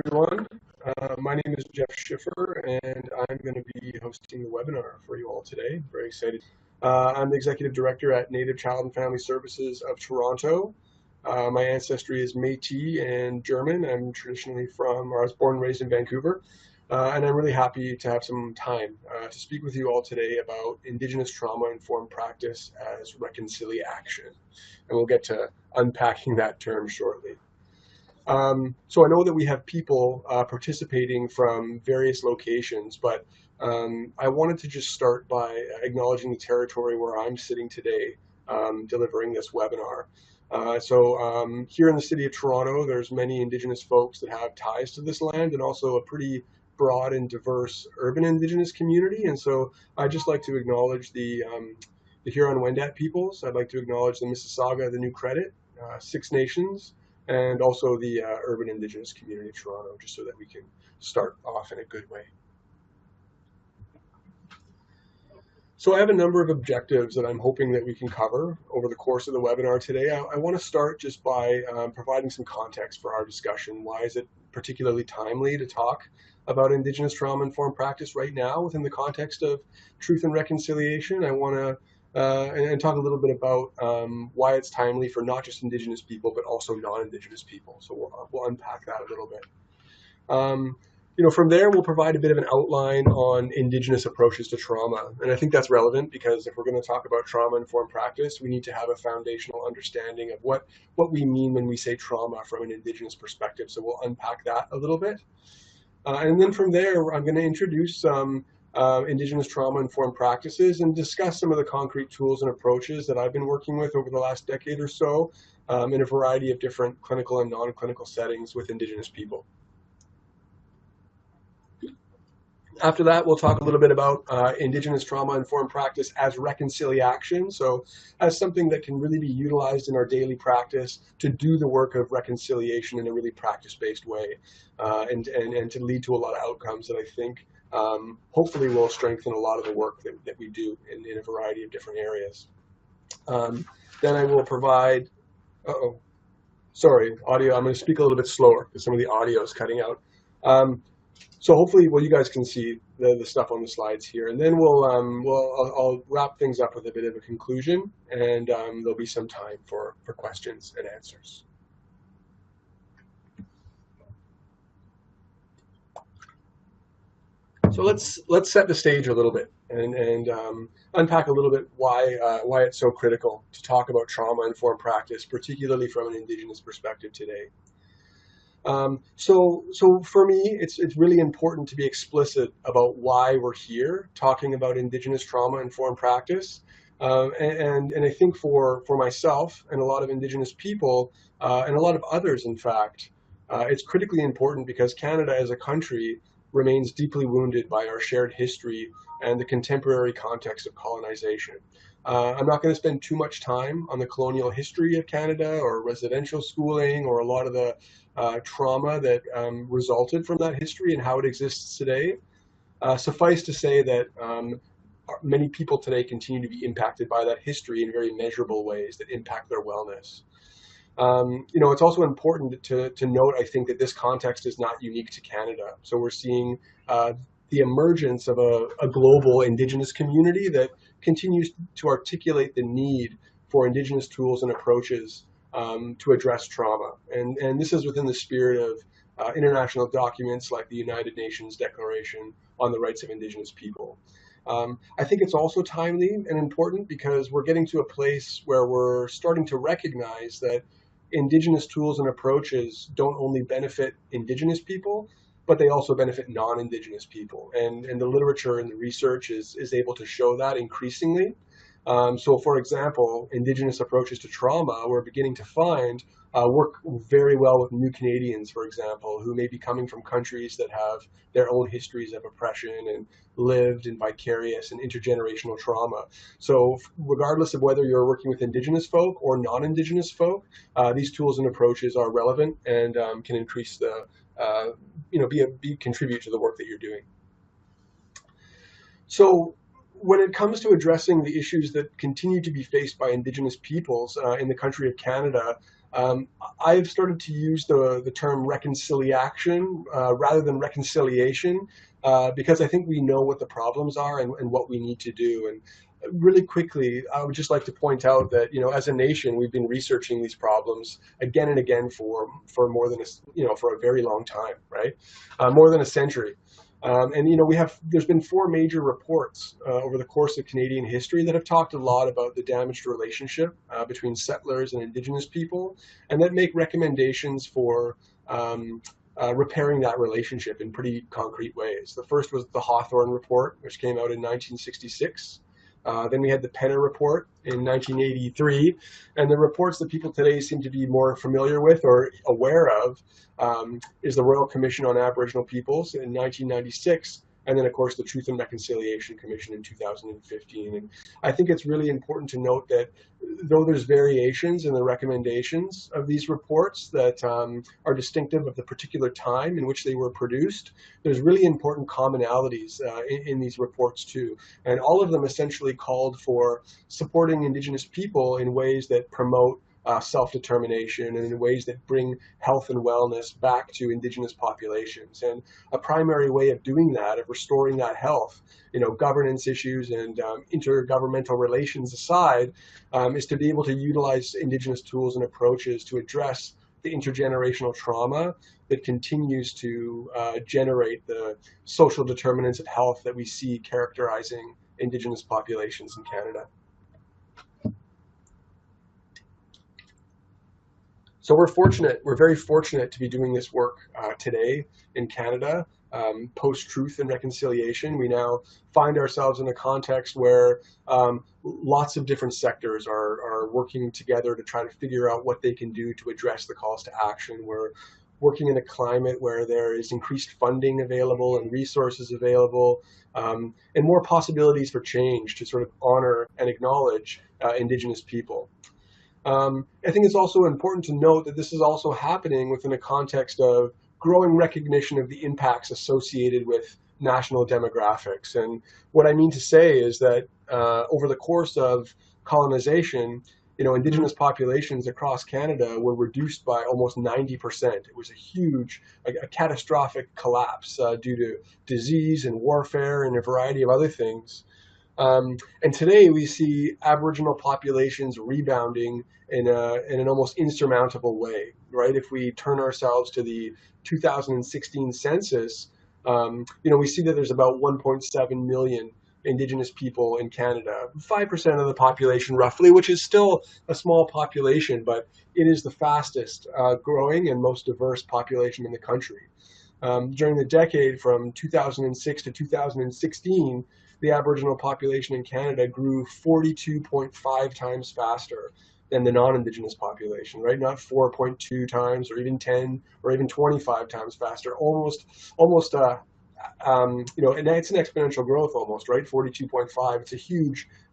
Everyone. My name is Jeff Schiffer, and I'm going to be hosting the webinar for you all today. Very excited. I'm the Executive Director at Native Child and Family Services of Toronto. My ancestry is Métis and German. I'm traditionally from, or I was born and raised in Vancouver, and I'm really happy to have some time to speak with you all today about Indigenous trauma-informed practice as ReconciliAction. And we'll get to unpacking that term shortly. So I know that we have people participating from various locations, but I wanted to just start by acknowledging the territory where I'm sitting today delivering this webinar. Here in the city of Toronto, there's many Indigenous folks that have ties to this land and also a pretty broad and diverse urban Indigenous community. And so I'd just like to acknowledge the Huron-Wendat peoples. I'd like to acknowledge the Mississauga, the New Credit, Six Nations, and also the urban Indigenous community of Toronto, just so that we can start off in a good way. So I have a number of objectives that I'm hoping that we can cover over the course of the webinar today. I want to start just by providing some context for our discussion. Why is it particularly timely to talk about Indigenous trauma-informed practice right now within the context of truth and reconciliation? I want to and talk a little bit about why it's timely for not just Indigenous people, but also non-Indigenous people. So we'll unpack that a little bit. From there, we'll provide a bit of an outline on Indigenous approaches to trauma. And I think that's relevant because if we're going to talk about trauma-informed practice, we need to have a foundational understanding of what we mean when we say trauma from an Indigenous perspective. So we'll unpack that a little bit. And then from there, I'm going to introduce some Indigenous trauma-informed practices and discuss some of the concrete tools and approaches that I've been working with over the last decade or so in a variety of different clinical and non-clinical settings with Indigenous people. After that, we'll talk a little bit about Indigenous trauma-informed practice as ReconciliAction, so as something that can really be utilized in our daily practice to do the work of reconciliation in a really practice-based way and to lead to a lot of outcomes that I think hopefully will strengthen a lot of the work that we do in a variety of different areas. Then I will provide, sorry, audio, I'm going to speak a little bit slower because some of the audio is cutting out. So hopefully, well, you guys can see the stuff on the slides here, and then I'll wrap things up with a bit of a conclusion, and there'll be some time for questions and answers. So let's set the stage a little bit and unpack a little bit why it's so critical to talk about trauma-informed practice, particularly from an Indigenous perspective today. So for me, it's really important to be explicit about why we're here talking about Indigenous trauma-informed practice. And I think for myself and a lot of Indigenous people and a lot of others, in fact, it's critically important because Canada as a country remains deeply wounded by our shared history and the contemporary context of colonization. I'm not going to spend too much time on the colonial history of Canada or residential schooling or a lot of the trauma that resulted from that history and how it exists today. Suffice to say that many people today continue to be impacted by that history in very measurable ways that impact their wellness. It's also important to note, I think, that this context is not unique to Canada. So we're seeing the emergence of a global Indigenous community that continues to articulate the need for Indigenous tools and approaches to address trauma. And this is within the spirit of international documents like the United Nations Declaration on the Rights of Indigenous People. I think it's also timely and important because we're getting to a place where we're starting to recognize that Indigenous tools and approaches don't only benefit Indigenous people, but they also benefit non-Indigenous people. And the literature and the research is able to show that increasingly. So for example, Indigenous approaches to trauma, we're beginning to find work very well with new Canadians, for example, who may be coming from countries that have their own histories of oppression and lived in vicarious and intergenerational trauma. So regardless of whether you're working with Indigenous folk or non-Indigenous folk, these tools and approaches are relevant and can increase the, contribute to the work that you're doing. So when it comes to addressing the issues that continue to be faced by Indigenous peoples in the country of Canada, I've started to use the term ReconciliAction rather than reconciliation because I think we know what the problems are and what we need to do. And really quickly, I would just like to point out that, as a nation, we've been researching these problems again and again for more than for a very long time, right? More than a century. And there's been four major reports over the course of Canadian history that have talked a lot about the damaged relationship between settlers and Indigenous people, and that make recommendations for repairing that relationship in pretty concrete ways. The first was the Hawthorne Report, which came out in 1966. Then we had the Penner Report in 1983, and the reports that people today seem to be more familiar with or aware of is the Royal Commission on Aboriginal Peoples in 1996, and then, of course, the Truth and Reconciliation Commission in 2015. And I think it's really important to note that though there's variations in the recommendations of these reports that are distinctive of the particular time in which they were produced, there's really important commonalities in these reports too. And all of them essentially called for supporting Indigenous people in ways that promote self-determination and in ways that bring health and wellness back to Indigenous populations. And a primary way of doing that, of restoring that health, governance issues and intergovernmental relations aside, is to be able to utilize Indigenous tools and approaches to address the intergenerational trauma that continues to generate the social determinants of health that we see characterizing Indigenous populations in Canada. So we're very fortunate to be doing this work today in Canada, post-Truth and Reconciliation. We now find ourselves in a context where lots of different sectors are working together to try to figure out what they can do to address the calls to action. We're working in a climate where there is increased funding available and resources available, and more possibilities for change to sort of honor and acknowledge Indigenous people. I think it's also important to note that this is also happening within a context of growing recognition of the impacts associated with national demographics. And what I mean to say is that over the course of colonization, Indigenous populations across Canada were reduced by almost 90%. It was a huge, a catastrophic collapse due to disease and warfare and a variety of other things. And today we see Aboriginal populations rebounding in an almost insurmountable way, right? If we turn ourselves to the 2016 census, we see that there's about 1.7 million Indigenous people in Canada, 5% of the population roughly, which is still a small population, but it is the fastest growing and most diverse population in the country. During the decade from 2006 to 2016, the Aboriginal population in Canada grew 42.5 times faster than the non-Indigenous population, right? Not 4.2 times or even 10 or even 25 times faster, almost, and it's an exponential growth almost, right? 42.5, it's a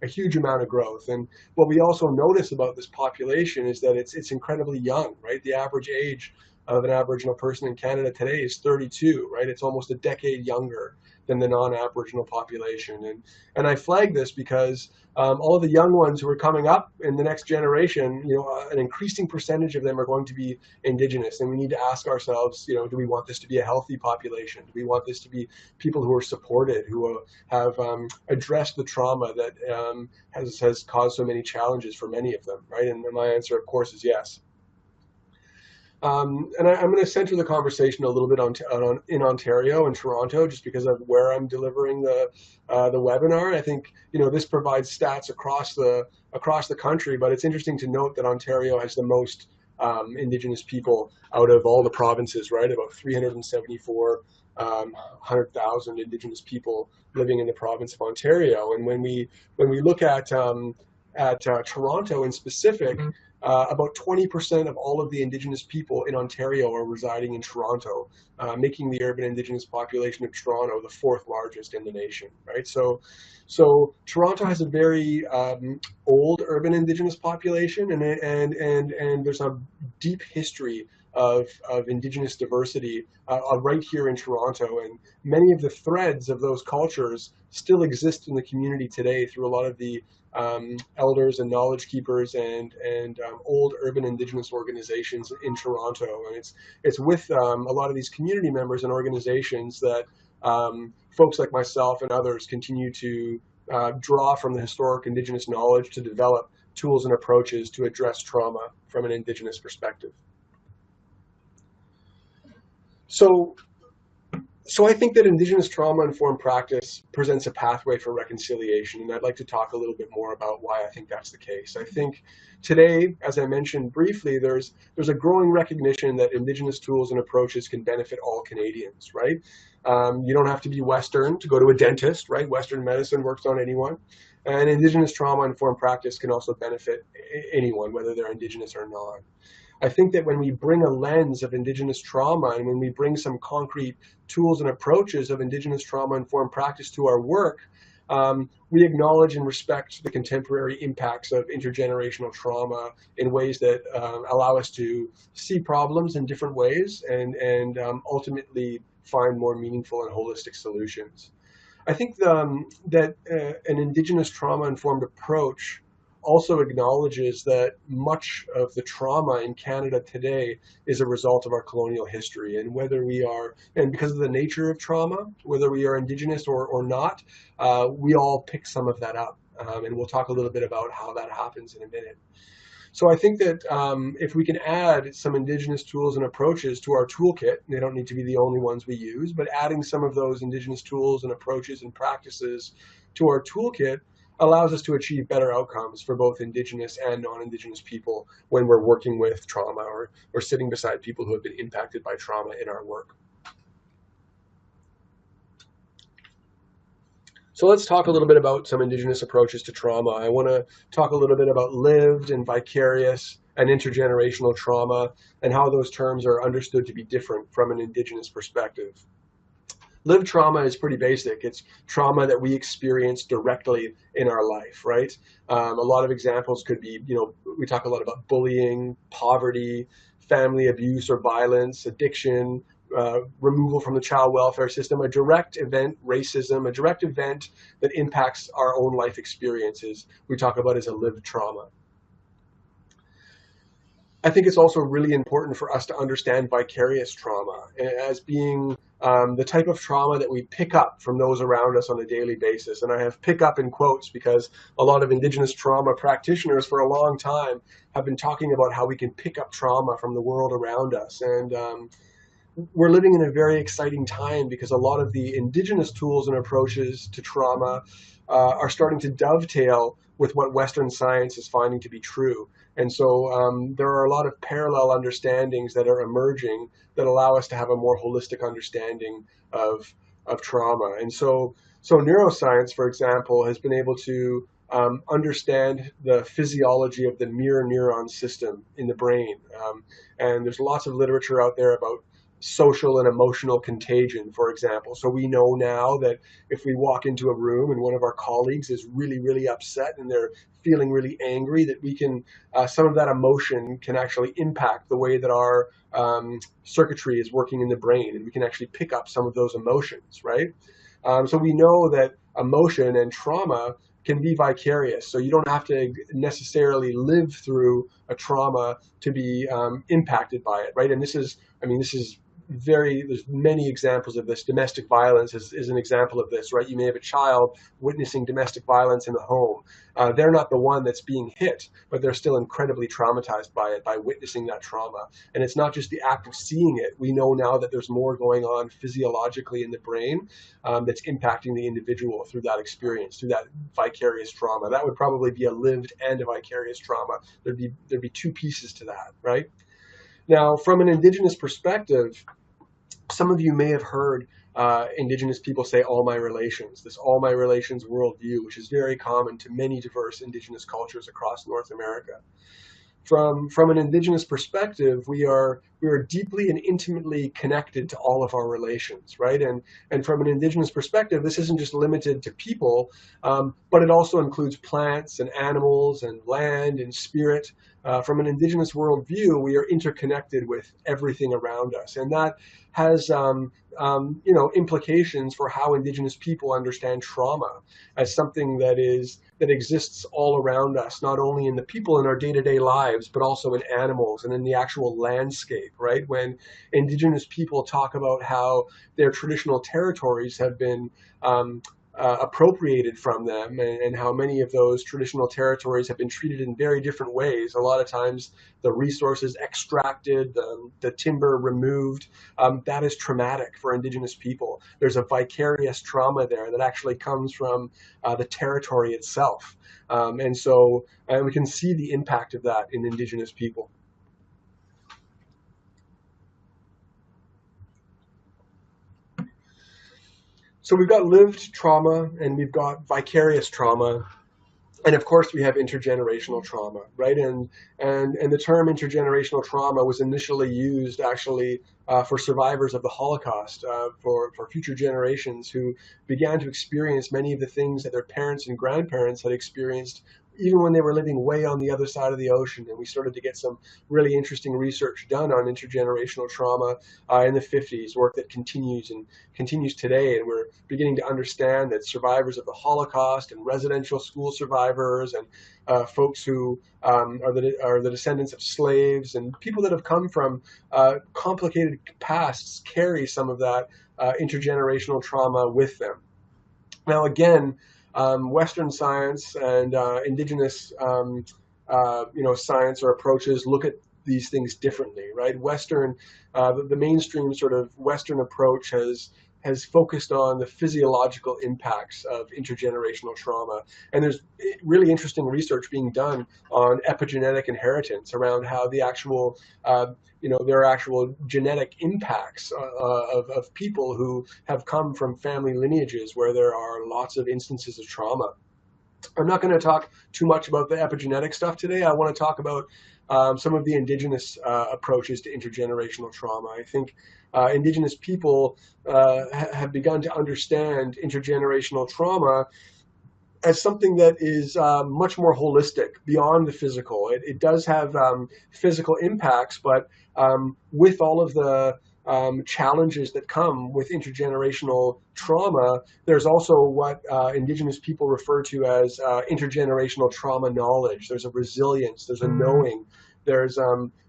huge amount of growth. And what we also notice about this population is that it's incredibly young, right? The average age of an Aboriginal person in Canada today is 32, right? It's almost a decade younger than the non-Aboriginal population. And I flag this because all of the young ones who are coming up in the next generation, an increasing percentage of them are going to be Indigenous. And we need to ask ourselves, do we want this to be a healthy population? Do we want this to be people who are supported, who have addressed the trauma that has caused so many challenges for many of them, right? And my answer, of course, is yes. And I'm going to center the conversation a little bit in Ontario and Toronto, just because of where I'm delivering the webinar. I think this provides stats across the country, but it's interesting to note that Ontario has the most Indigenous people out of all the provinces, right? About 374,000 Indigenous people living in the province of Ontario. And when we look at Toronto in specific, about 20% of all of the Indigenous people in Ontario are residing in Toronto, making the urban Indigenous population of Toronto the fourth largest in the nation, right? So Toronto has a very old urban Indigenous population, and there's a deep history of Indigenous diversity right here in Toronto. And many of the threads of those cultures still exist in the community today through a lot of the elders and knowledge keepers and old urban Indigenous organizations in Toronto. And it's with a lot of these community members and organizations that folks like myself and others continue to draw from the historic Indigenous knowledge to develop tools and approaches to address trauma from an Indigenous perspective. So I think that Indigenous trauma-informed practice presents a pathway for reconciliation, and I'd like to talk a little bit more about why I think that's the case. I think today, as I mentioned briefly, there's a growing recognition that Indigenous tools and approaches can benefit all Canadians, right? You don't have to be Western to go to a dentist, right? Western medicine works on anyone. And Indigenous trauma-informed practice can also benefit anyone, whether they're Indigenous or not. I think that when we bring a lens of Indigenous trauma and when we bring some concrete tools and approaches of Indigenous trauma-informed practice to our work, we acknowledge and respect the contemporary impacts of intergenerational trauma in ways that allow us to see problems in different ways and ultimately find more meaningful and holistic solutions. I think that an Indigenous trauma-informed approach also acknowledges that much of the trauma in Canada today is a result of our colonial history. And whether we are, and because of the nature of trauma, whether we are Indigenous or not, we all pick some of that up. And we'll talk a little bit about how that happens in a minute. So I think that if we can add some Indigenous tools and approaches to our toolkit, they don't need to be the only ones we use, but adding some of those Indigenous tools and approaches and practices to our toolkit allows us to achieve better outcomes for both Indigenous and non-Indigenous people when we're working with trauma or sitting beside people who have been impacted by trauma in our work. So let's talk a little bit about some Indigenous approaches to trauma. I want to talk a little bit about lived and vicarious and intergenerational trauma and how those terms are understood to be different from an Indigenous perspective. Lived trauma is pretty basic. It's trauma that we experience directly in our life, right? A lot of examples could be, we talk a lot about bullying, poverty, family abuse or violence, addiction, removal from the child welfare system, a direct event, racism, a direct event that impacts our own life experiences, we talk about as a lived trauma. I think it's also really important for us to understand vicarious trauma as being the type of trauma that we pick up from those around us on a daily basis. And I have pick up in quotes because a lot of Indigenous trauma practitioners for a long time have been talking about how we can pick up trauma from the world around us. And we're living in a very exciting time because a lot of the Indigenous tools and approaches to trauma are starting to dovetail with what Western science is finding to be true. And so there are a lot of parallel understandings that are emerging that allow us to have a more holistic understanding of trauma. And so neuroscience, for example, has been able to understand the physiology of the mirror neuron system in the brain. And there's lots of literature out there about social and emotional contagion, for example. So we know now that if we walk into a room and one of our colleagues is really, really upset and they're feeling really angry, that we can, some of that emotion can actually impact the way that our circuitry is working in the brain, and we can actually pick up some of those emotions, right? So we know that emotion and trauma can be vicarious. So you don't have to necessarily live through a trauma to be impacted by it, right? And this is there's many examples of this. Domestic violence is an example of this, right? You may have a child witnessing domestic violence in the home. They're not the one that's being hit, but they're still incredibly traumatized by it, by witnessing that trauma. And it's not just the act of seeing it. We know now that there's more going on physiologically in the brain that's impacting the individual through that experience, through that vicarious trauma. That would probably be a lived and a vicarious trauma. There'd be two pieces to that, right? Now, from an Indigenous perspective, some of you may have heard Indigenous people say all my relations, this all my relations worldview, which is very common to many diverse Indigenous cultures across North America. from an Indigenous perspective, we are deeply and intimately connected to all of our relations, right? And from an Indigenous perspective, this isn't just limited to people, but it also includes plants and animals and land and spirit. From an Indigenous worldview, we are interconnected with everything around us, and that has implications for how Indigenous people understand trauma as something that exists all around us, not only in the people in our day-to-day lives, but also in animals and in the actual landscape, right? When Indigenous people talk about how their traditional territories have been appropriated from them, and how many of those traditional territories have been treated in very different ways. A lot of times the resources extracted, the timber removed, that is traumatic for Indigenous people. There's a vicarious trauma there that actually comes from the territory itself. And we can see the impact of that in Indigenous people. So we've got lived trauma and we've got vicarious trauma. And of course, we have intergenerational trauma, right? And the term intergenerational trauma was initially used actually for survivors of the Holocaust, for future generations who began to experience many of the things that their parents and grandparents had experienced even when they were living way on the other side of the ocean. And we started to get some really interesting research done on intergenerational trauma in the 50s, work that continues today. And we're beginning to understand that survivors of the Holocaust and residential school survivors and folks who are the descendants of slaves and people that have come from complicated pasts carry some of that intergenerational trauma with them. Now, again, Western science and Indigenous, science or approaches look at these things differently, right? The mainstream sort of Western approach has focused on the physiological impacts of intergenerational trauma. And there's really interesting research being done on epigenetic inheritance around how the actual, there are actual genetic impacts of people who have come from family lineages where there are lots of instances of trauma. I'm not going to talk too much about the epigenetic stuff today. I want to talk about some of the Indigenous approaches to intergenerational trauma. I think Indigenous people have begun to understand intergenerational trauma as something that is much more holistic, beyond the physical. It does have physical impacts, but with all of the challenges that come with intergenerational trauma, there's also what Indigenous people refer to as intergenerational trauma knowledge. There's a resilience, there's a knowing, there's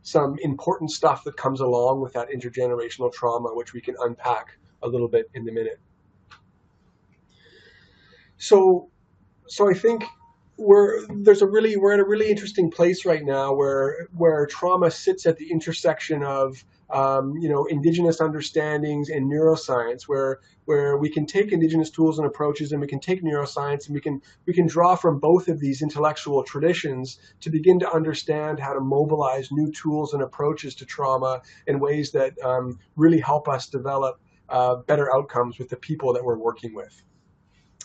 some important stuff that comes along with that intergenerational trauma, which we can unpack a little bit in a minute. So I think we're at a really interesting place right now where trauma sits at the intersection of Indigenous understandings and neuroscience, where we can take Indigenous tools and approaches and we can take neuroscience and we can draw from both of these intellectual traditions to begin to understand how to mobilize new tools and approaches to trauma in ways that really help us develop better outcomes with the people that we're working with.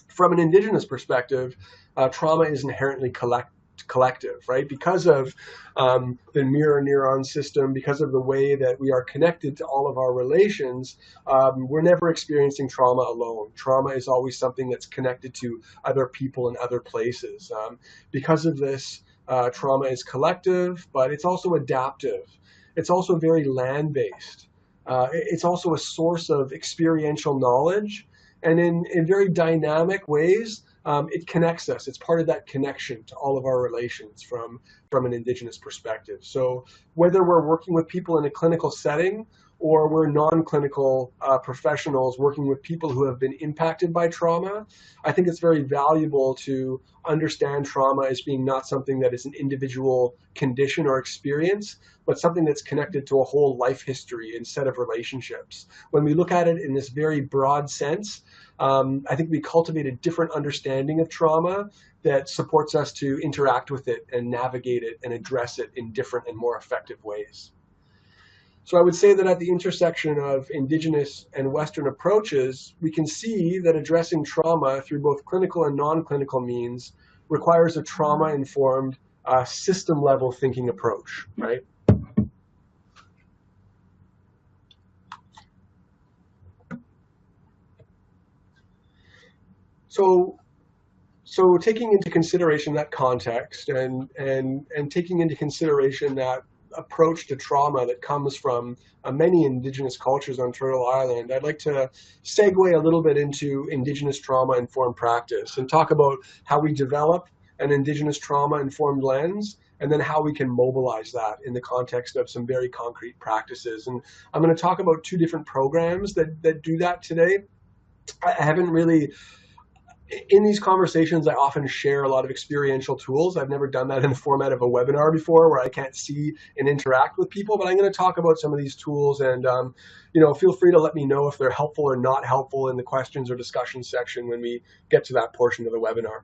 From an Indigenous perspective, trauma is inherently collective, right? Because of the mirror neuron system, because of the way that we are connected to all of our relations, we're never experiencing trauma alone. Trauma is always something that's connected to other people and other places. Because of this, trauma is collective, but it's also adaptive. It's also very land-based. It's also a source of experiential knowledge. And in very dynamic ways, it connects us. It's part of that connection to all of our relations from an Indigenous perspective. So whether we're working with people in a clinical setting or we're non-clinical professionals working with people who have been impacted by trauma, I think it's very valuable to understand trauma as being not something that is an individual condition or experience, but something that's connected to a whole life history and set of relationships. When we look at it in this very broad sense, I think we cultivate a different understanding of trauma that supports us to interact with it and navigate it and address it in different and more effective ways. So I would say that at the intersection of Indigenous and Western approaches, we can see that addressing trauma through both clinical and non-clinical means requires a trauma-informed system level thinking approach, right? So taking into consideration that context and taking into consideration that approach to trauma that comes from many Indigenous cultures on Turtle Island, I'd like to segue a little bit into Indigenous trauma-informed practice and talk about how we develop an Indigenous trauma-informed lens, and then how we can mobilize that in the context of some very concrete practices. And I'm going to talk about two different programs that do that today. I haven't really, in these conversations, I often share a lot of experiential tools. I've never done that in the format of a webinar before, where I can't see and interact with people, but I'm going to talk about some of these tools, and feel free to let me know if they're helpful or not helpful in the questions or discussion section when we get to that portion of the webinar.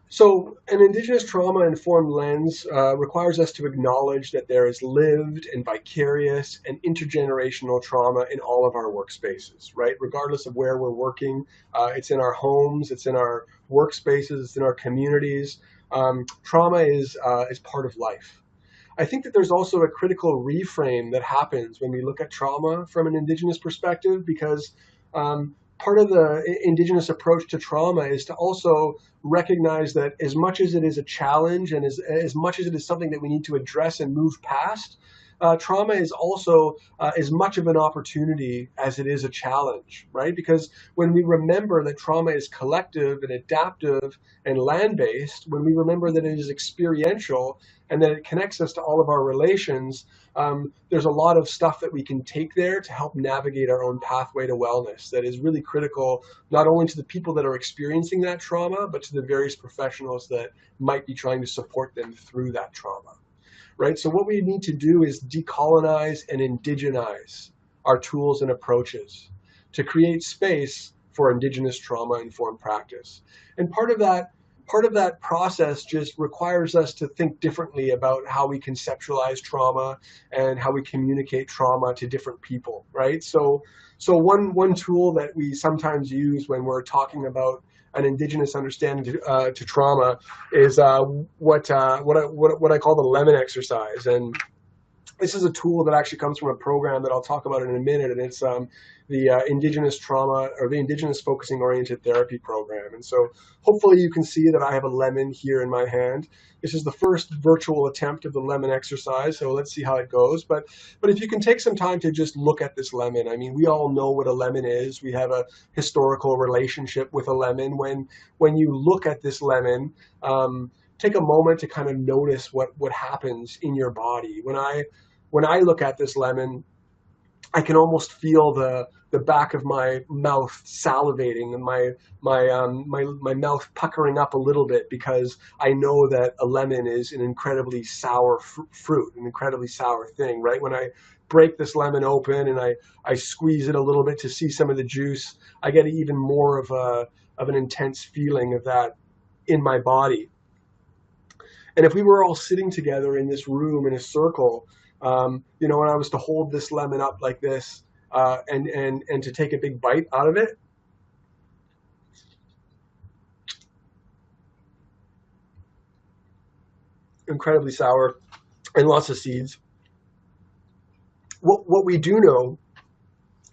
So an Indigenous trauma-informed lens requires us to acknowledge that there is lived and vicarious and intergenerational trauma in all of our workspaces, right? Regardless of where we're working, it's in our homes, it's in our workspaces, it's in our communities. Trauma is part of life. I think that there's also a critical reframe that happens when we look at trauma from an Indigenous perspective, because part of the Indigenous approach to trauma is to also recognize that as much as it is a challenge and as much as it is something that we need to address and move past, trauma is also as much of an opportunity as it is a challenge, right? Because when we remember that trauma is collective and adaptive and land-based, when we remember that it is experiential and that it connects us to all of our relations, there's a lot of stuff that we can take there to help navigate our own pathway to wellness that is really critical, not only to the people that are experiencing that trauma, but to the various professionals that might be trying to support them through that trauma. Right? So what we need to do is decolonize and indigenize our tools and approaches to create space for Indigenous trauma-informed practice. And part of that process just requires us to think differently about how we conceptualize trauma and how we communicate trauma to different people, right? So one tool that we sometimes use when we're talking about an Indigenous understanding to trauma is what I call the lemon exercise. And this is a tool that actually comes from a program that I'll talk about in a minute, and it's the Indigenous trauma, or the Indigenous focusing oriented therapy program. And so hopefully you can see that I have a lemon here in my hand. This is the first virtual attempt of the lemon exercise, so let's see how it goes. But if you can take some time to just look at this lemon, I mean, we all know what a lemon is. We have a historical relationship with a lemon. When you look at this lemon, take a moment to kind of notice what happens in your body. When I look at this lemon, I can almost feel the back of my mouth salivating and my mouth puckering up a little bit, because I know that a lemon is an incredibly sour fruit, an incredibly sour thing, right? When I break this lemon open and I squeeze it a little bit to see some of the juice, I get even more of an intense feeling of that in my body. And if we were all sitting together in this room in a circle, and I was to hold this lemon up like this, and to take a big bite out of it, incredibly sour and lots of seeds. What we do know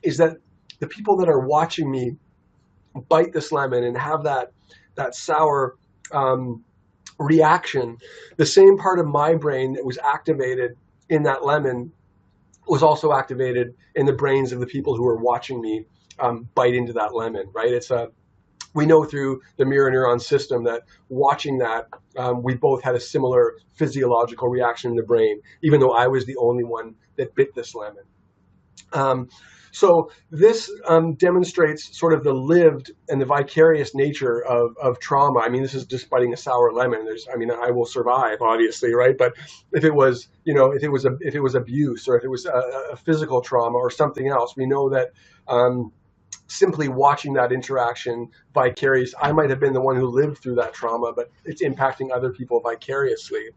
is that the people that are watching me bite this lemon and have that sour reaction, the same part of my brain that was activated in that lemon was also activated in the brains of the people who were watching me bite into that lemon, right? We know through the mirror neuron system that watching that, we both had a similar physiological reaction in the brain, even though I was the only one that bit this lemon. So this demonstrates sort of the lived and the vicarious nature of trauma. I mean, this is just biting a sour lemon. I will survive, obviously, right? But if it was, if it was abuse, or if it was a physical trauma or something else, we know that simply watching that interaction vicarious, I might have been the one who lived through that trauma, but it's impacting other people vicariously.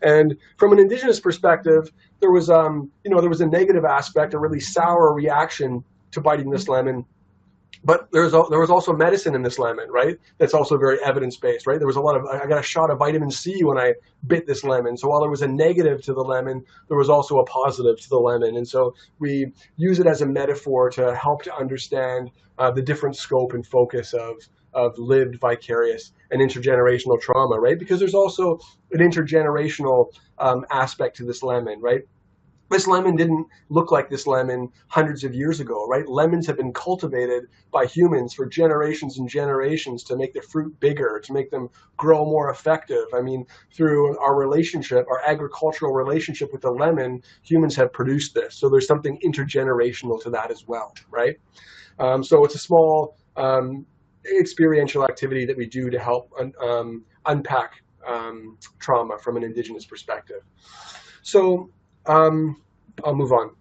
And from an Indigenous perspective, there was a negative aspect, a really sour reaction to biting this lemon, But there was also medicine in this lemon, right? That's also very evidence-based, right? There was a lot of, I got a shot of vitamin C when I bit this lemon. So while there was a negative to the lemon, there was also a positive to the lemon. And so we use it as a metaphor to help to understand the different scope and focus of lived, vicarious, and intergenerational trauma, right? Because there's also an intergenerational aspect to this lemon, right? This lemon didn't look like this lemon hundreds of years ago, right? Lemons have been cultivated by humans for generations and generations to make the fruit bigger, to make them grow more effective. I mean, through our relationship, our agricultural relationship with the lemon, humans have produced this. So there's something intergenerational to that as well, right? So it's a small experiential activity that we do to help unpack trauma from an Indigenous perspective. So I'll move on.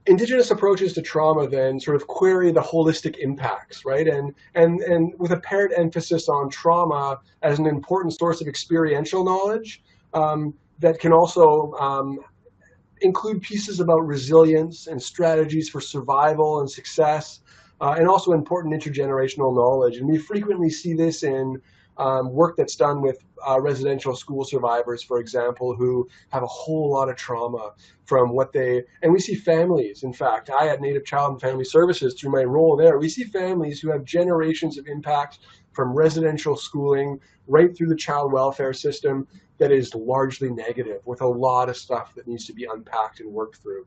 Indigenous approaches to trauma then sort of query the holistic impacts, right? And with a paired emphasis on trauma as an important source of experiential knowledge that can also include pieces about resilience and strategies for survival and success, and also important intergenerational knowledge. And we frequently see this in work that's done with residential school survivors, for example, who have a whole lot of trauma from what and we see families, in fact, I at Native Child and Family Services, through my role there, we see families who have generations of impact from residential schooling right through the child welfare system that is largely negative, with a lot of stuff that needs to be unpacked and worked through.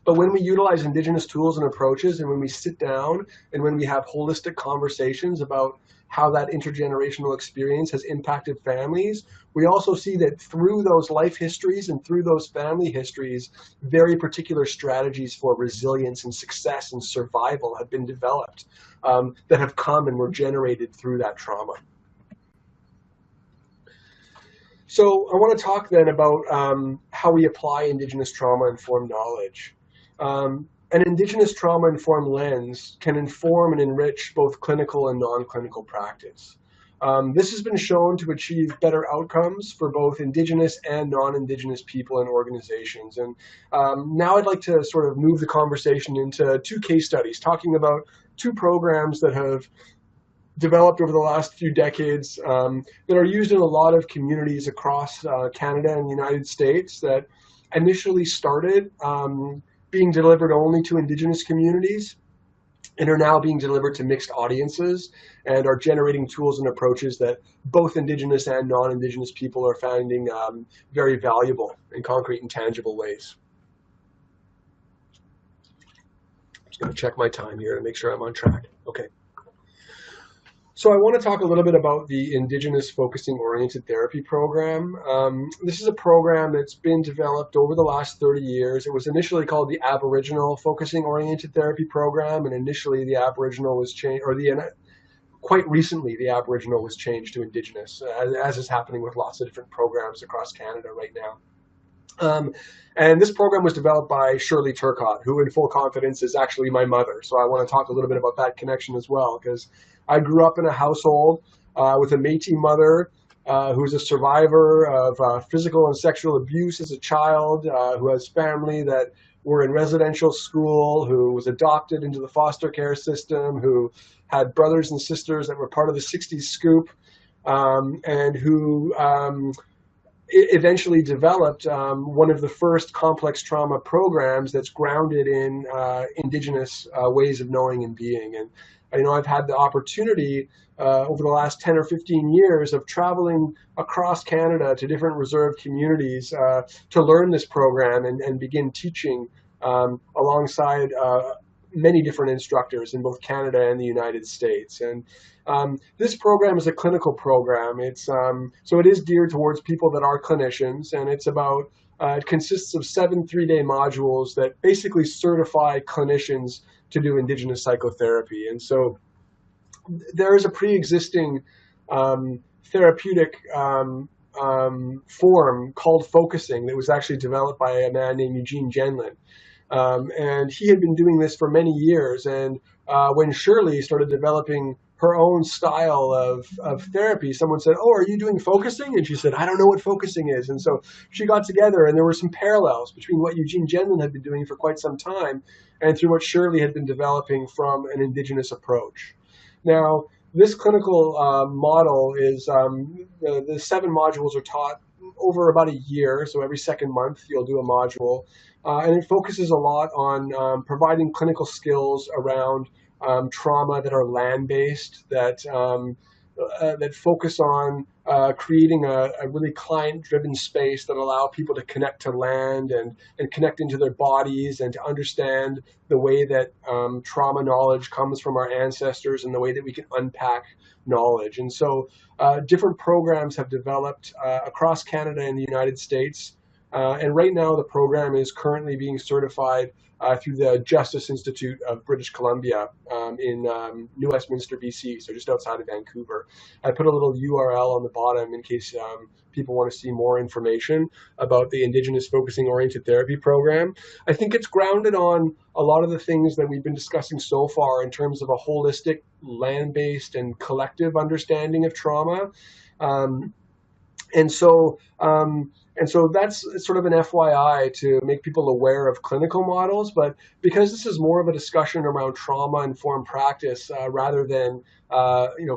But when we utilize Indigenous tools and approaches, and when we sit down and when we have holistic conversations about how that intergenerational experience has impacted families, we also see that through those life histories and through those family histories, very particular strategies for resilience and success and survival have been developed that have come and were generated through that trauma. So I want to talk then about how we apply Indigenous trauma-informed knowledge. An Indigenous trauma-informed lens can inform and enrich both clinical and non-clinical practice. This has been shown to achieve better outcomes for both Indigenous and non-Indigenous people and organizations. And now I'd like to sort of move the conversation into two case studies, talking about two programs that have developed over the last few decades that are used in a lot of communities across Canada and the United States that initially started being delivered only to Indigenous communities and are now being delivered to mixed audiences and are generating tools and approaches that both Indigenous and non-Indigenous people are finding very valuable in concrete and tangible ways. I'm just going to check my time here to make sure I'm on track. Okay. So I want to talk a little bit about the Indigenous Focusing Oriented Therapy Program. This is a program that's been developed over the last 30 years. It was initially called the Aboriginal Focusing Oriented Therapy Program, and initially the Aboriginal was changed, or quite recently the Aboriginal was changed to Indigenous, as is happening with lots of different programs across Canada right now. And this program was developed by Shirley Turcotte, who in full confidence is actually my mother. So I want to talk a little bit about that connection as well, because I grew up in a household with a Métis mother who's a survivor of physical and sexual abuse as a child, who has family that were in residential school, who was adopted into the foster care system, who had brothers and sisters that were part of the 60s scoop, and who eventually developed one of the first complex trauma programs that's grounded in Indigenous ways of knowing and being. And I've had the opportunity over the last 10 or 15 years of traveling across Canada to different reserve communities to learn this program and begin teaching alongside many different instructors in both Canada and the United States. And this program is a clinical program. It's so it is geared towards people that are clinicians, and it's about it consists of 7 3-day modules that basically certify clinicians to do Indigenous psychotherapy. And so there is a pre-existing therapeutic form called focusing that was actually developed by a man named Eugene Genlin. And he had been doing this for many years. And when Shirley started developing her own style of therapy. Someone said, "Oh, are you doing focusing?" And she said, "I don't know what focusing is." And so she got together, and there were some parallels between what Eugene Gendlin had been doing for quite some time and through what Shirley had been developing from an Indigenous approach. Now, this clinical model is the 7 modules are taught over about a year. So every second month, you'll do a module. And it focuses a lot on providing clinical skills around trauma that are land-based, that focus on creating a really client-driven space that allow people to connect to land and connect into their bodies and to understand the way that trauma knowledge comes from our ancestors and the way that we can unpack knowledge. And so different programs have developed across Canada and the United States. And right now the program is currently being certified through the Justice Institute of British Columbia in New Westminster, BC, so just outside of Vancouver. I put a little URL on the bottom in case people want to see more information about the Indigenous Focusing Oriented Therapy program. I think it's grounded on a lot of the things that we've been discussing so far in terms of a holistic, land-based, and collective understanding of trauma. And so that's sort of an FYI to make people aware of clinical models. But because this is more of a discussion around trauma-informed practice rather than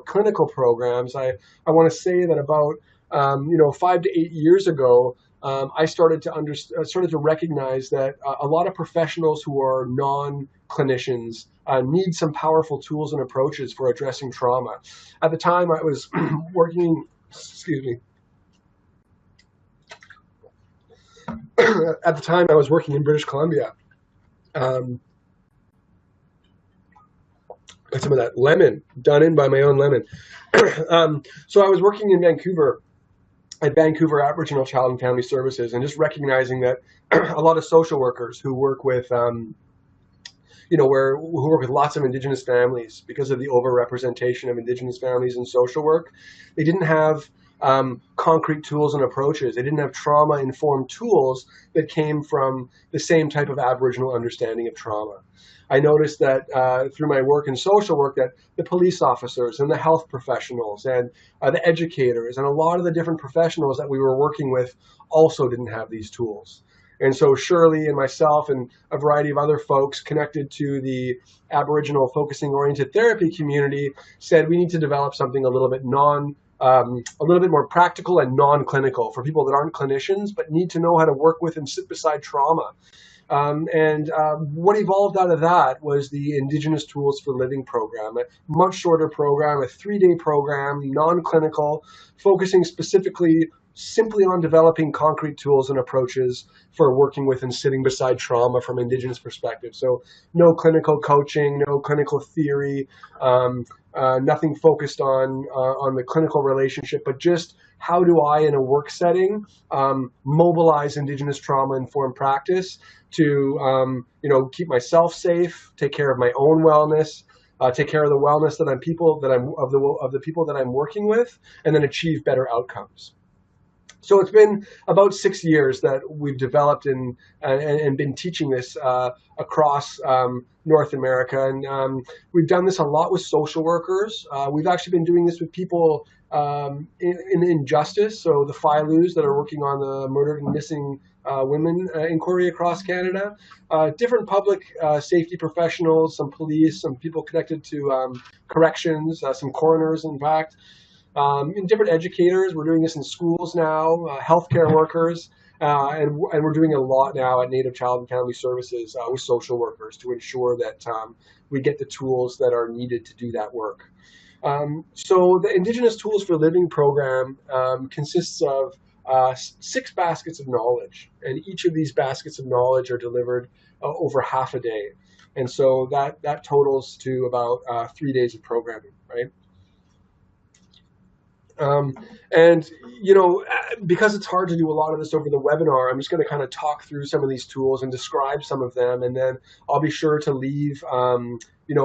clinical programs, I want to say that about 5 to 8 years ago, I started to recognize that a lot of professionals who are non-clinicians need some powerful tools and approaches for addressing trauma. At the time, I was working. Excuse me. At the time, I was working in British Columbia. Got some of that lemon done in by my own lemon. So I was working in Vancouver at Vancouver Aboriginal Child and Family Services, and just recognizing that a lot of social workers who work with, who work with lots of Indigenous families, because of the overrepresentation of Indigenous families in social work, they didn't have concrete tools and approaches. They didn't have trauma-informed tools that came from the same type of Aboriginal understanding of trauma. I noticed that through my work in social work that the police officers and the health professionals and the educators and a lot of the different professionals that we were working with also didn't have these tools. And so Shirley and myself and a variety of other folks connected to the Aboriginal Focusing Oriented Therapy community said we need to develop something a little bit more practical and non-clinical for people that aren't clinicians but need to know how to work with and sit beside trauma. What evolved out of that was the Indigenous Tools for Living program, a much shorter program, a 3-day program, non-clinical, focusing simply on developing concrete tools and approaches for working with and sitting beside trauma from Indigenous perspective. So no clinical coaching, no clinical theory, nothing focused on the clinical relationship, but just how do I, in a work setting, mobilize Indigenous trauma-informed practice to keep myself safe, take care of my own wellness, take care of the wellness of the people that I'm working with, and then achieve better outcomes. So it's been about 6 years that we've developed and been teaching this across North America. And we've done this a lot with social workers. We've actually been doing this with people in injustice, so the FILUs that are working on the murdered and missing women inquiry across Canada, different public safety professionals, some police, some people connected to corrections, some coroners, in fact. In different educators, we're doing this in schools now, healthcare workers, and we're doing a lot now at Native Child and Family Services with social workers to ensure that we get the tools that are needed to do that work. So the Indigenous Tools for Living program consists of 6 baskets of knowledge, and each of these baskets of knowledge are delivered over half a day. And so that totals to about 3 days of programming, right? because it's hard to do a lot of this over the webinar, I'm just going to kind of talk through some of these tools and describe some of them, and then I'll be sure to leave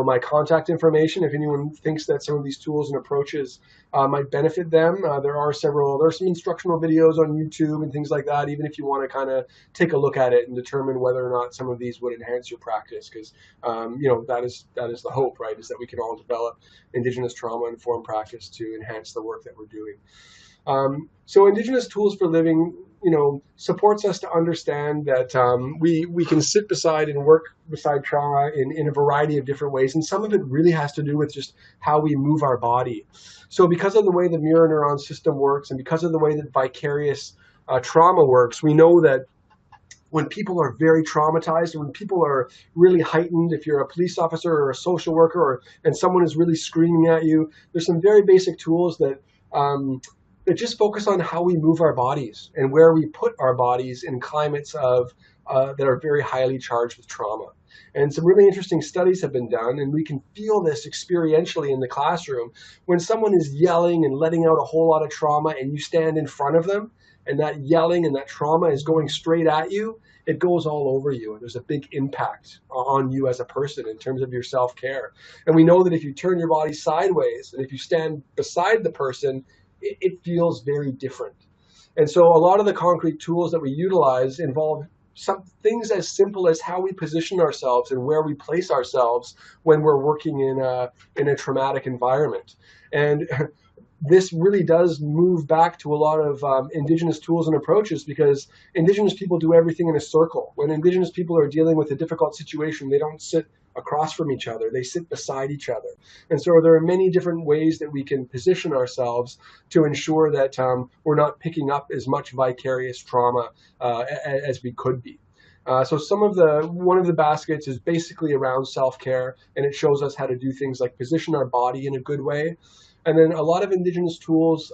my contact information if anyone thinks that some of these tools and approaches might benefit them. There are some instructional videos on YouTube and things like that, even if you want to kind of take a look at it and determine whether or not some of these would enhance your practice, because that is the hope, right, is that we can all develop Indigenous trauma-informed practice to enhance the work that we're doing. So Indigenous Tools for Living, supports us to understand that we can sit beside and work beside trauma in a variety of different ways. And some of it really has to do with just how we move our body. So because of the way the mirror neuron system works, and because of the way that vicarious trauma works, we know that when people are very traumatized, when people are really heightened, if you're a police officer or a social worker, and someone is really screaming at you, there's some very basic tools that just focus on how we move our bodies and where we put our bodies in climates that are very highly charged with trauma. And some really interesting studies have been done, and we can feel this experientially in the classroom. When someone is yelling and letting out a whole lot of trauma and you stand in front of them, and that yelling and that trauma is going straight at you, it goes all over you. And there's a big impact on you as a person in terms of your self-care. And we know that if you turn your body sideways and if you stand beside the person, it feels very different. And so a lot of the concrete tools that we utilize involve some things as simple as how we position ourselves and where we place ourselves when we're working in a traumatic environment. And this really does move back to a lot of Indigenous tools and approaches, because Indigenous people do everything in a circle. When Indigenous people are dealing with a difficult situation, they don't sit across from each other, they sit beside each other. And so there are many different ways that we can position ourselves to ensure that we're not picking up as much vicarious trauma as we could be. So one of the baskets is basically around self-care, and it shows us how to do things like position our body in a good way. And then a lot of Indigenous tools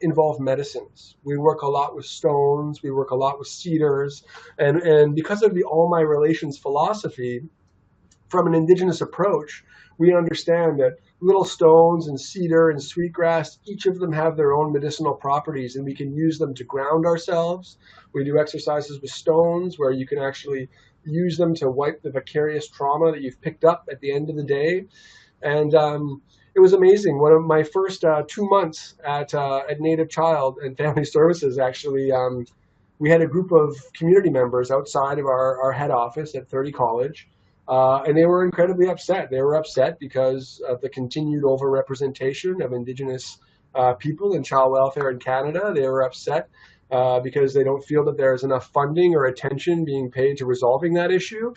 involve medicines. We work a lot with stones, we work a lot with cedars, and because of the All My Relations philosophy, from an Indigenous approach, we understand that little stones and cedar and sweetgrass, each of them have their own medicinal properties, and we can use them to ground ourselves. We do exercises with stones where you can actually use them to wipe the vicarious trauma that you've picked up at the end of the day. And it was amazing. One of my first 2 months at Native Child and Family Services, actually, we had a group of community members outside of our head office at 30 College. And they were incredibly upset. They were upset because of the continued overrepresentation of Indigenous people in child welfare in Canada. They were upset because they don't feel that there's enough funding or attention being paid to resolving that issue.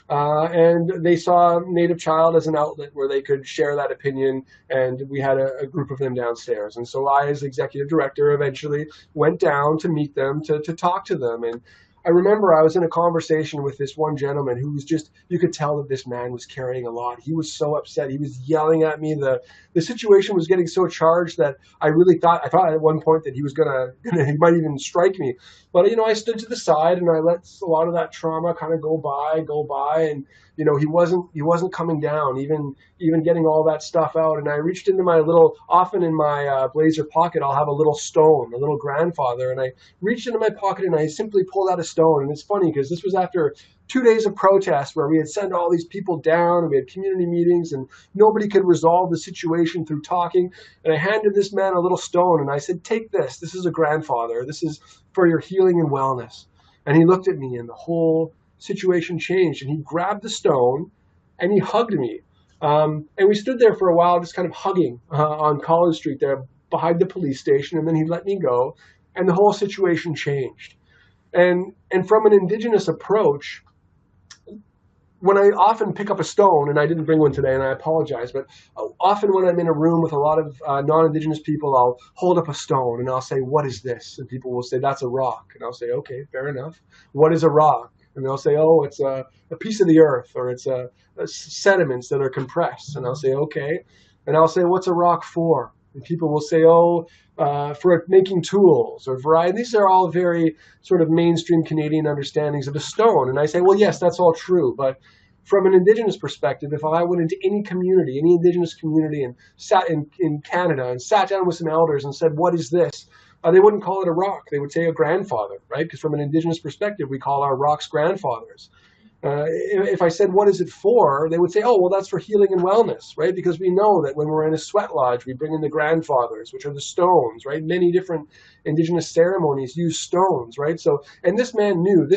And they saw Native Child as an outlet where they could share that opinion, and we had a group of them downstairs. And so I, as executive director, eventually went down to meet them, to talk to them. And I remember I was in a conversation with this one gentleman who was just, you could tell that this man was carrying a lot. He was so upset. He was yelling at me. The situation was getting so charged that I thought at one point that he was he might even strike me. But, I stood to the side and I let a lot of that trauma kind of go by. And, he wasn't coming down, even getting all that stuff out. And I reached into often in my blazer pocket, I'll have a little stone, a little grandfather. And I reached into my pocket and I simply pulled out a stone. And it's funny because this was after 2 days of protest where we had sent all these people down and we had community meetings and nobody could resolve the situation through talking. And I handed this man a little stone and I said, take this. This is a grandfather. This is for your healing and wellness. And he looked at me and the whole situation changed, and he grabbed the stone and he hugged me. And we stood there for a while just kind of hugging on College Street there behind the police station, and then he let me go and the whole situation changed. And from an Indigenous approach, when I often pick up a stone, and I didn't bring one today and I apologize, but often when I'm in a room with a lot of non-Indigenous people, I'll hold up a stone and I'll say, what is this? And people will say, that's a rock. And I'll say, okay, fair enough. What is a rock? And they'll say, oh, it's a piece of the earth, or it's sediments that are compressed. And I'll say, okay. And I'll say, what's a rock for? And people will say, oh, for making tools or variety. These are all very sort of mainstream Canadian understandings of a stone. And I say, well, yes, that's all true. But from an Indigenous perspective, if I went into any community, any Indigenous community, and sat in Canada and sat down with some elders and said, what is this? they wouldn't call it a rock. They would say a grandfather, right? Because from an Indigenous perspective, we call our rocks grandfathers. If I said, what is it for? They would say, oh, well, that's for healing and wellness, right? Because we know that when we're in a sweat lodge, we bring in the grandfathers, which are the stones, right? Many different Indigenous ceremonies use stones, right? So, and this man knew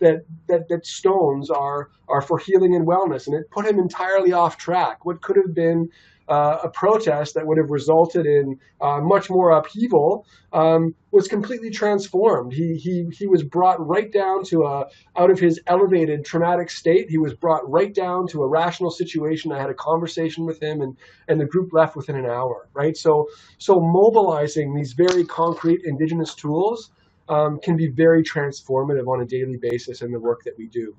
that stones are for healing and wellness, and it put him entirely off track. What could have been a protest that would have resulted in much more upheaval was completely transformed. He was brought right down to out of his elevated traumatic state. He was brought right down to a rational situation. I had a conversation with him, and the group left within an hour, right? So mobilizing these very concrete Indigenous tools can be very transformative on a daily basis in the work that we do.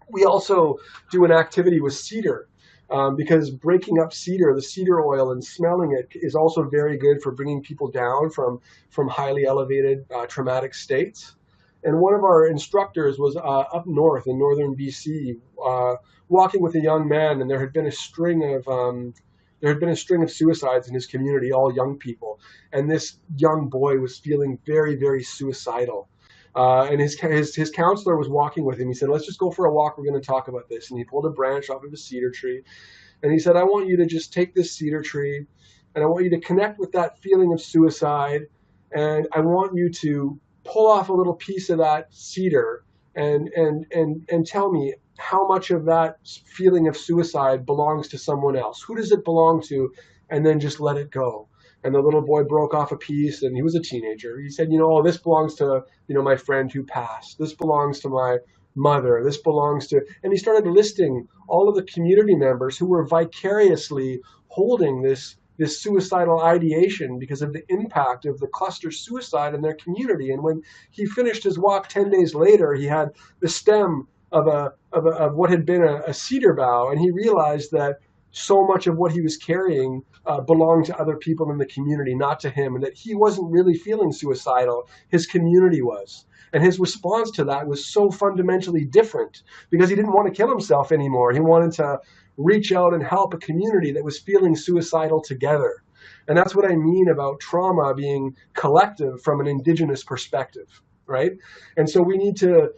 We also do an activity with cedar. Because breaking up the cedar oil and smelling it is also very good for bringing people down from highly elevated traumatic states. And one of our instructors was up north in northern BC, walking with a young man, and there had been a string of suicides in his community, all young people. And this young boy was feeling very, very suicidal. And his counselor was walking with him. He said, let's just go for a walk. We're going to talk about this. And he pulled a branch off of a cedar tree. And he said, I want you to just take this cedar tree, and I want you to connect with that feeling of suicide. And I want you to pull off a little piece of that cedar and tell me how much of that feeling of suicide belongs to someone else. Who does it belong to? And then just let it go. And the little boy broke off a piece, and he was a teenager. He said, this belongs to, my friend who passed. This belongs to my mother. This belongs to, and he started listing all of the community members who were vicariously holding this suicidal ideation because of the impact of the cluster suicide in their community. And when he finished his walk 10 days later, he had the stem of what had been a cedar bough, and he realized that so much of what he was carrying belonged to other people in the community, not to him, and that he wasn't really feeling suicidal. His community was. And his response to that was so fundamentally different because he didn't want to kill himself anymore. He wanted to reach out and help a community that was feeling suicidal together. And that's what I mean about trauma being collective from an Indigenous perspective, right? And so we need to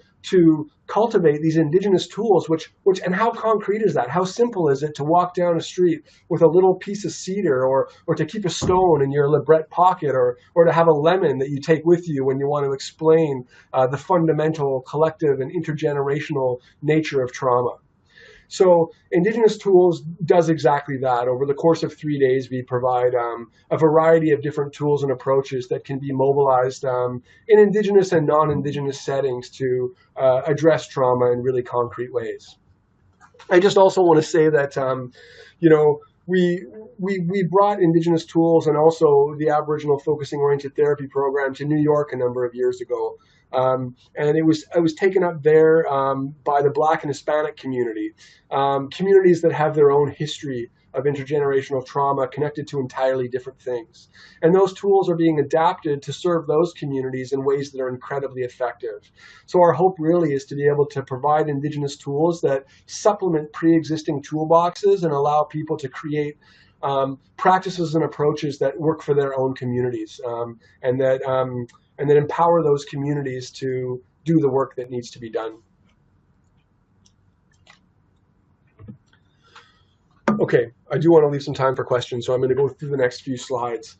cultivate these Indigenous tools, which and how concrete is that? How simple is it to walk down a street with a little piece of cedar, or to keep a stone in your librette pocket, or to have a lemon that you take with you when you want to explain the fundamental collective and intergenerational nature of trauma. So Indigenous Tools does exactly that. Over the course of 3 days, we provide a variety of different tools and approaches that can be mobilized in Indigenous and non-Indigenous settings to address trauma in really concrete ways. I just also want to say that, we brought Indigenous Tools and also the Aboriginal Focusing Oriented Therapy program to New York a number of years ago. And it was taken up there by the Black and Hispanic community, communities that have their own history of intergenerational trauma connected to entirely different things. And those tools are being adapted to serve those communities in ways that are incredibly effective. So our hope really is to be able to provide Indigenous tools that supplement pre-existing toolboxes and allow people to create practices and approaches that work for their own communities, and that empower those communities to do the work that needs to be done. Okay, I do want to leave some time for questions, so I'm going to go through the next few slides.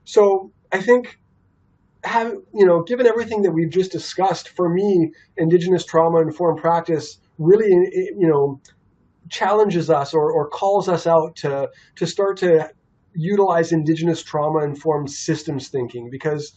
So I think, given everything that we've just discussed, for me, Indigenous trauma-informed practice really, challenges us or calls us out to start to utilize Indigenous trauma-informed systems thinking, because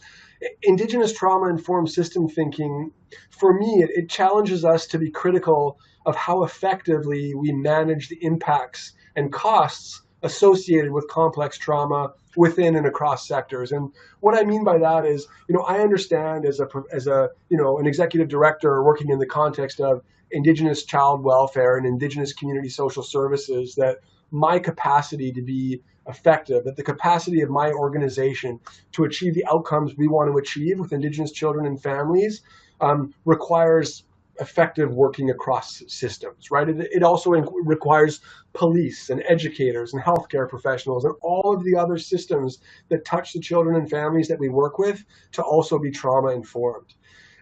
Indigenous trauma-informed system thinking, for me, it challenges us to be critical of how effectively we manage the impacts and costs associated with complex trauma within and across sectors. And what I mean by that is, I understand as an executive director working in the context of Indigenous child welfare and Indigenous community social services, that my capacity to be effective, that the capacity of my organization to achieve the outcomes we want to achieve with Indigenous children and families requires effective working across systems, right? It also requires police and educators and healthcare professionals and all of the other systems that touch the children and families that we work with to also be trauma informed.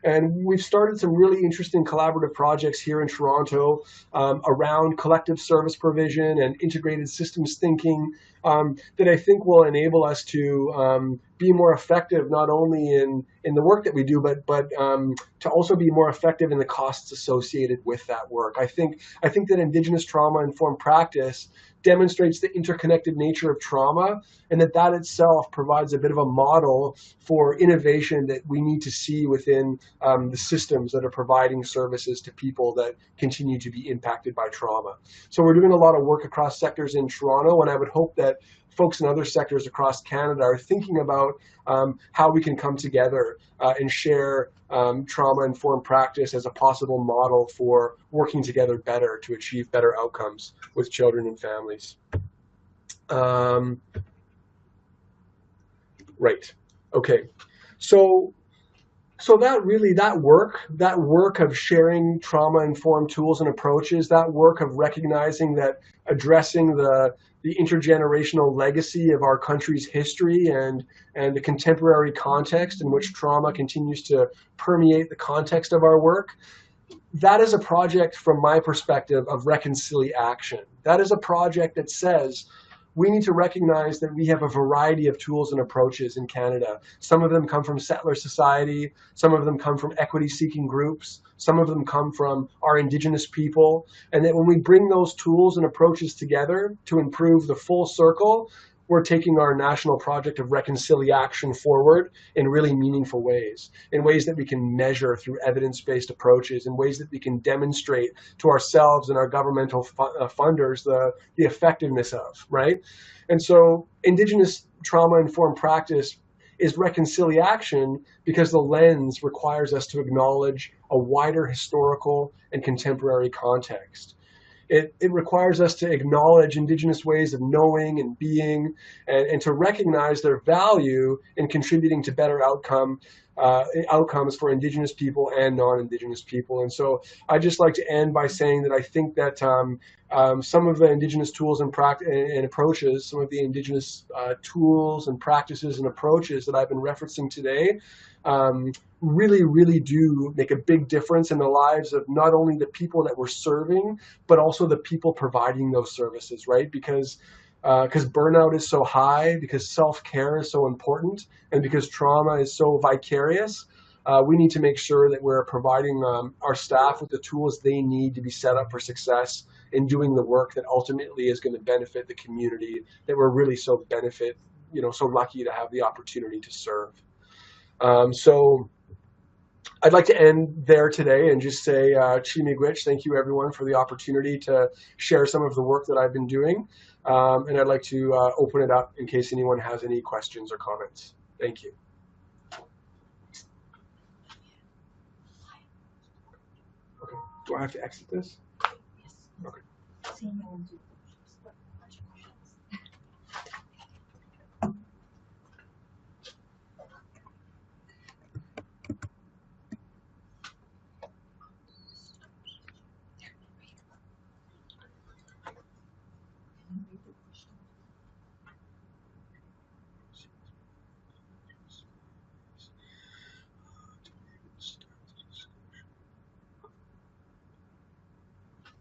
And we've started some really interesting collaborative projects here in Toronto around collective service provision and integrated systems thinking that I think will enable us to be more effective, not only in the work that we do, but to also be more effective in the costs associated with that work. I think that Indigenous trauma-informed practice demonstrates the interconnected nature of trauma, and that itself provides a bit of a model for innovation that we need to see within the systems that are providing services to people that continue to be impacted by trauma. So we're doing a lot of work across sectors in Toronto, and I would hope that folks in other sectors across Canada are thinking about how we can come together and share trauma-informed practice as a possible model for working together better to achieve better outcomes with children and families. Right. Okay. So that work of sharing trauma-informed tools and approaches, that work of recognizing that addressing the intergenerational legacy of our country's history and the contemporary context in which trauma continues to permeate the context of our work, that is a project, from my perspective, of ReconciliAction. That is a project that says we need to recognize that we have a variety of tools and approaches in Canada. Some of them come from settler society, some of them come from equity-seeking groups, some of them come from our Indigenous people, and that when we bring those tools and approaches together to improve the full circle, we're taking our national project of ReconciliAction forward in really meaningful ways, in ways that we can measure through evidence-based approaches, in ways that we can demonstrate to ourselves and our governmental funders the effectiveness of, right? And so Indigenous trauma-informed practice is ReconciliAction because the lens requires us to acknowledge a wider historical and contemporary context. It requires us to acknowledge Indigenous ways of knowing and being, and to recognize their value in contributing to better outcomes for Indigenous people and non-Indigenous people. And so I'd just like to end by saying that I think that some of the Indigenous tools and approaches, some of the Indigenous tools and practices and approaches that I've been referencing today really, really do make a big difference in the lives of not only the people that we're serving, but also the people providing those services, right? Because burnout is so high, because self-care is so important, and because trauma is so vicarious, we need to make sure that we're providing our staff with the tools they need to be set up for success in doing the work that ultimately is going to benefit the community that we're really so lucky to have the opportunity to serve. So I'd like to end there today and just say, Chi Miigwech, thank you everyone for the opportunity to share some of the work that I've been doing. And I'd like to open it up in case anyone has any questions or comments. Thank you. Okay. Do I have to exit this? Yes. Okay.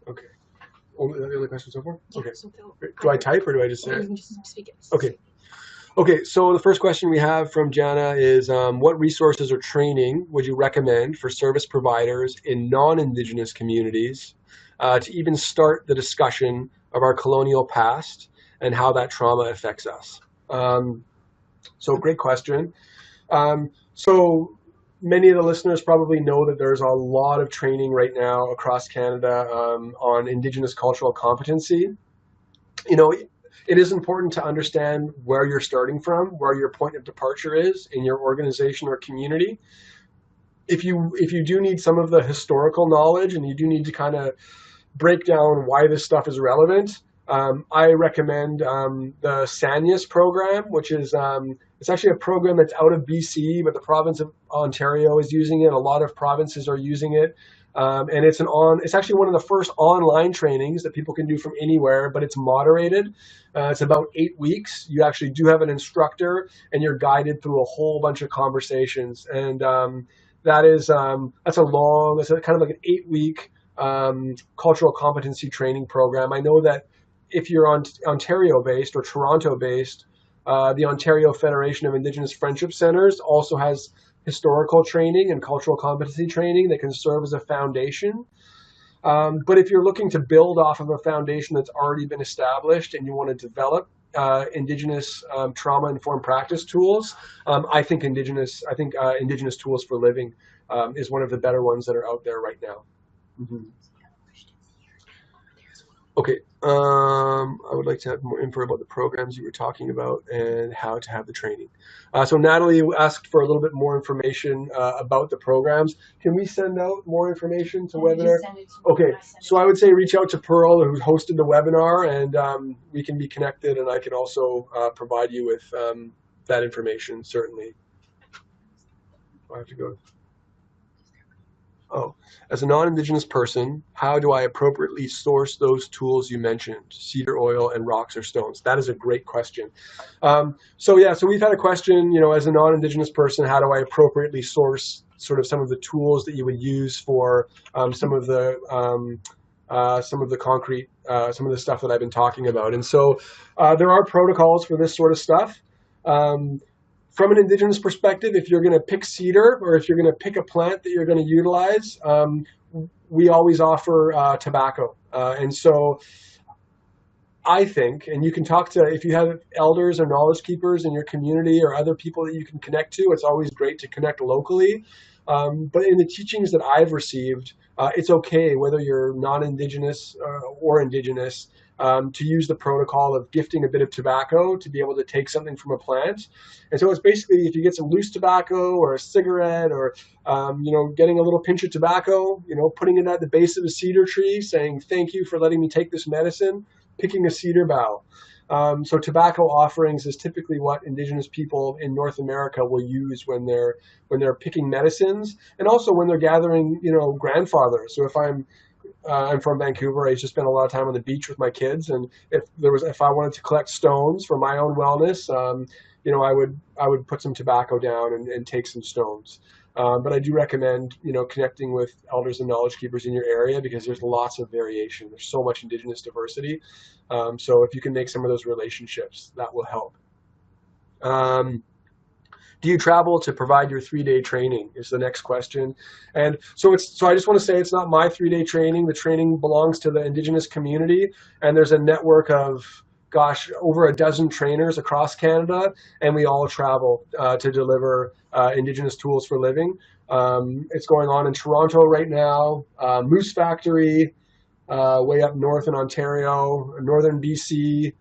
Okay. Only the other questions so far? Okay. Do I type or do I just say it? You can just speak it. Okay. Okay, so the first question we have from Jana is, what resources or training would you recommend for service providers in non-Indigenous communities to even start the discussion of our colonial past and how that trauma affects us? So great question. So many of the listeners probably know that there's a lot of training right now across Canada on Indigenous cultural competency. You know, it is important to understand where you're starting from, where your point of departure is in your organization or community. If you do need some of the historical knowledge and you do need to kind of break down why this stuff is relevant, I recommend the SANIAS program, which is it's actually a program that's out of BC, but the province of Ontario is using it. A lot of provinces are using it. And it's actually one of the first online trainings that people can do from anywhere, but it's moderated. It's about 8 weeks. You actually do have an instructor, and you're guided through a whole bunch of conversations. And that's a kind of like an 8-week cultural competency training program. I know that if you're Ontario-based or Toronto-based, the Ontario Federation of Indigenous Friendship Centers also has historical training and cultural competency training that can serve as a foundation. But if you're looking to build off of a foundation that's already been established and you want to develop Indigenous trauma-informed practice tools, I think Indigenous Tools for Living is one of the better ones that are out there right now. Mm-hmm. Okay, I would like to have more info about the programs you were talking about and how to have the training. So Natalie asked for a little bit more information about the programs. Can we send out more information to webinar? Okay, so I would say reach out to Pearl, who hosted the webinar, and we can be connected, and I can also provide you with that information, certainly. I have to go. Oh, as a non-Indigenous person, how do I appropriately source those tools you mentioned, cedar oil and rocks or stones? That is a great question. So we've had a question, as a non-Indigenous person, how do I appropriately source sort of some of the tools that you would use for some of the concrete, some of the stuff that I've been talking about. And so there are protocols for this sort of stuff. From an Indigenous perspective, if you're going to pick cedar or if you're going to pick a plant that you're going to utilize, we always offer tobacco. And so I think, and you can talk to, if you have elders or knowledge keepers in your community or other people that you can connect to, it's always great to connect locally. But in the teachings that I've received, it's okay, whether you're non-Indigenous or Indigenous, to use the protocol of gifting a bit of tobacco to be able to take something from a plant. And so it's basically, if you get some loose tobacco or a cigarette or, getting a little pinch of tobacco, putting it at the base of a cedar tree, saying, thank you for letting me take this medicine, picking a cedar bough. So tobacco offerings is typically what Indigenous people in North America will use when they're picking medicines, and also when they're gathering, grandfathers. So if I'm from Vancouver, I used to spend a lot of time on the beach with my kids, and if I wanted to collect stones for my own wellness, I would put some tobacco down and take some stones. But I do recommend, connecting with elders and knowledge keepers in your area, because there's lots of variation. There's so much Indigenous diversity. So if you can make some of those relationships, that will help. Do you travel to provide your 3-day training is the next question. And so I just want to say it's not my 3-day training. The training belongs to the Indigenous community, and there's a network of, over a dozen trainers across Canada, and we all travel to deliver Indigenous Tools for Living. It's going on in Toronto right now, Moose Factory, way up north in Ontario, northern BC.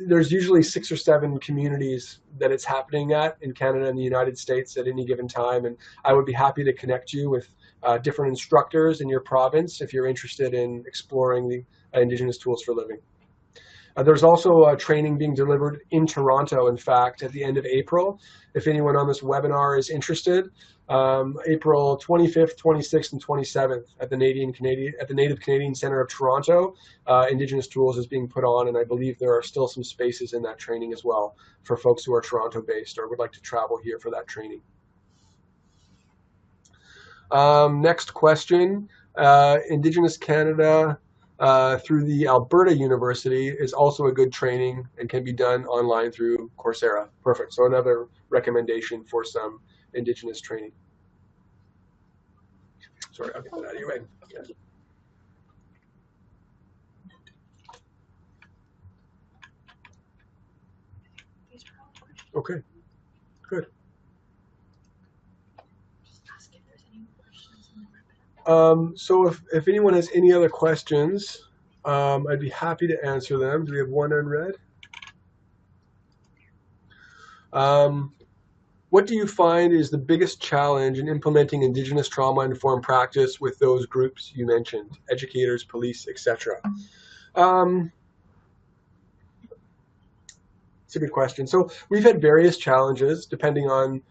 There's usually 6 or 7 communities that it's happening at in Canada and the United States at any given time, and I would be happy to connect you with different instructors in your province if you're interested in exploring the Indigenous Tools for Living. There's also training being delivered in Toronto, in fact, at the end of April. If anyone on this webinar is interested, April 25th, 26th, and 27th at the Native Canadian Centre of Toronto, Indigenous Tools is being put on, and I believe there are still some spaces in that training as well for folks who are Toronto-based or would like to travel here for that training. Next question, Indigenous Canada through the Alberta University is also a good training and can be done online through Coursera. Perfect. So another recommendation for some Indigenous training. Sorry, I'll get that out of your way. Yeah. Okay, good. So if anyone has any other questions, I'd be happy to answer them. Do we have one unread? What do you find is the biggest challenge in implementing Indigenous trauma-informed practice with those groups you mentioned, educators, police, etc.? It's a good question. So we've had various challenges depending on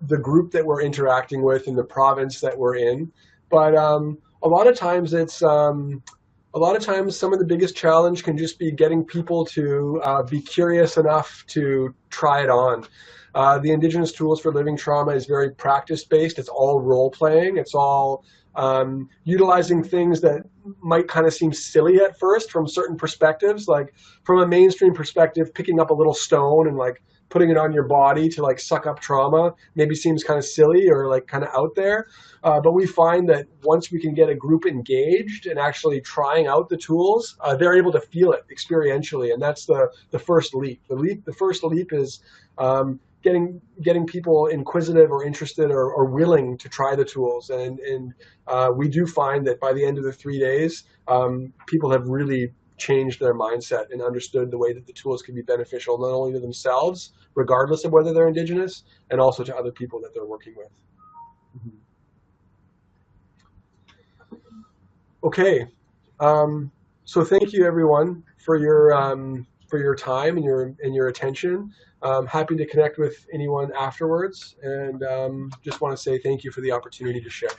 the group that we're interacting with and the province that we're in. But a lot of times it's a lot of times some of the biggest challenge can just be getting people to be curious enough to try it on. The Indigenous Tools for Living Trauma is very practice-based. It's all role-playing. It's all utilizing things that might kind of seem silly at first from certain perspectives. Like from a mainstream perspective, picking up a little stone and like putting it on your body to like suck up trauma maybe seems kind of silly or like kind of out there. But we find that once we can get a group engaged and actually trying out the tools, they're able to feel it experientially, and that's the first leap. The first leap is getting people inquisitive or interested or willing to try the tools, and we do find that by the end of the 3 days, people have really changed their mindset and understood the way that the tools can be beneficial not only to themselves, regardless of whether they're Indigenous, and also to other people that they're working with. Mm-hmm. Okay, so thank you everyone for your time and your attention. Happy to connect with anyone afterwards, and just want to say thank you for the opportunity to share.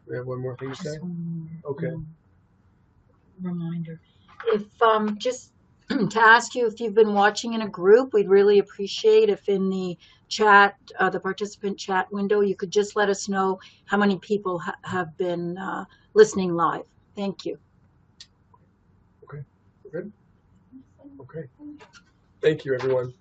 We have one more thing to say. Okay. Reminder. If just to ask you if you've been watching in a group, we'd really appreciate if in the chat, the participant chat window, you could just let us know how many people have been listening live. Thank you. Okay. Good. Okay. Thank you, everyone.